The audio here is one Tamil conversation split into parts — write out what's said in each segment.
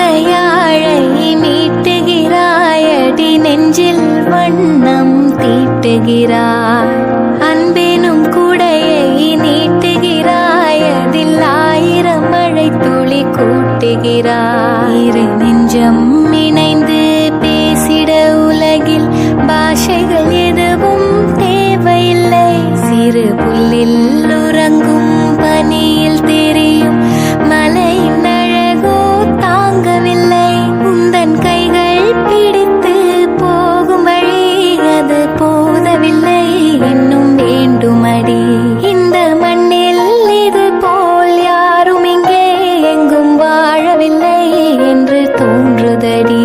ஆனந்த யாழை மீட்டுகிறாயடி நெஞ்சில் வண்ணம் தீட்டுகிறாய் அன்பெனும் குடையை நீட்டுகிறாய் அதில் ஆயிரம் மழை துளி கூட்டுகிறாய் இரு நெஞ்சம் இணைந்து பேசிட உலகில் பாஷைகள் எதுவும் தேவையில்லை சிறு புல்லில் உறங்கும் பனியில் தெரியும் மலையின் அழகோ தாங்கவில்லை உந்தன் கைகள் பிடித்து போகும் வழி அது போதவில்லை இன்னும் வேண்டுமடி இந்த மண்ணில் இது போல் யாரும் இங்கே எங்கும் வாழவில்லை என்று தோன்றுதடி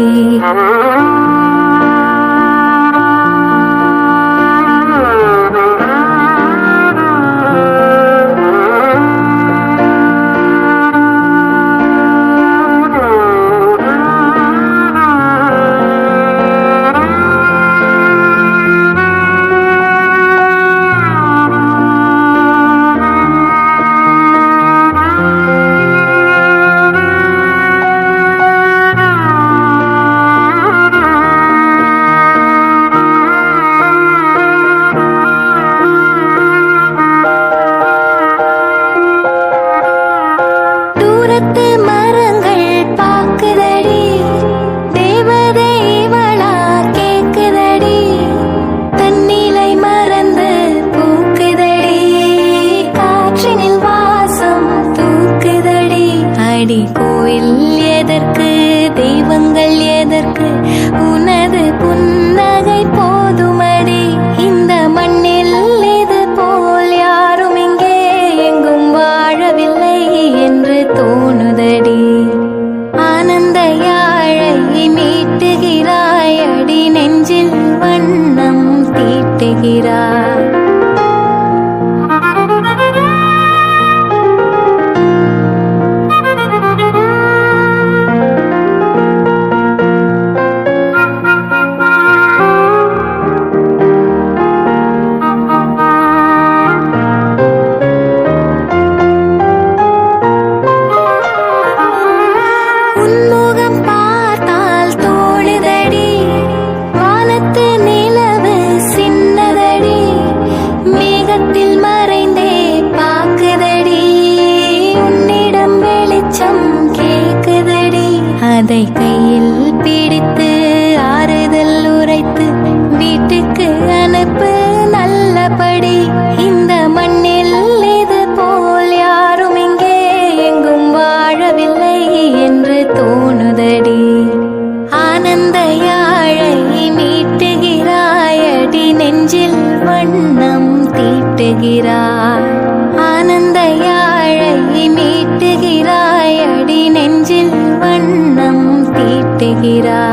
மரங்கள் பாக்குதடி தேவதை இவளா கேக்குதடி தன்னிலை மறந்து பூக்குதடி காற்றினில் வாசம் தூக்குதடி அடி கோயில் எதற்கு தெய்வங்கள் எதற்கு உனது புன்னகை போதுமடி இந்த மண்ணில் இது போல் யாரும் இங்கே எங்கும் வாழவில்லை என்று தோணுதடி ஆனந்த யாழை மீட்டுகிறாய் அடி நெஞ்சில் வண்ணம் தீட்டுகிறாய் உன்முகம் பார்த்தால் தோழுதடி வானத்து நிலவு சின்னதடி மேகத்தில் மறைந்தே பாக்குதடி உன்னிடம் வெளிச்சம் கேக்குதடி அதை கையில் பிடித்து ஆறுதல் உரைத்து வீட்டுக்கு அனுப்பு நல்லபடி இந்த மண்ணில் இது போல் யாரும் இங்கே எங்கும் வாழவில்லை என்று தோணுதடி ஆனந்த யாழை மீட்டுகிறாய் அடி நெஞ்சில் வண்ணம் தீட்டுகிறாய் ஆனந்த யாழை மீட்டுகிறாய் அடி நெஞ்சில் வண்ணம் தீட்டுகிறாய்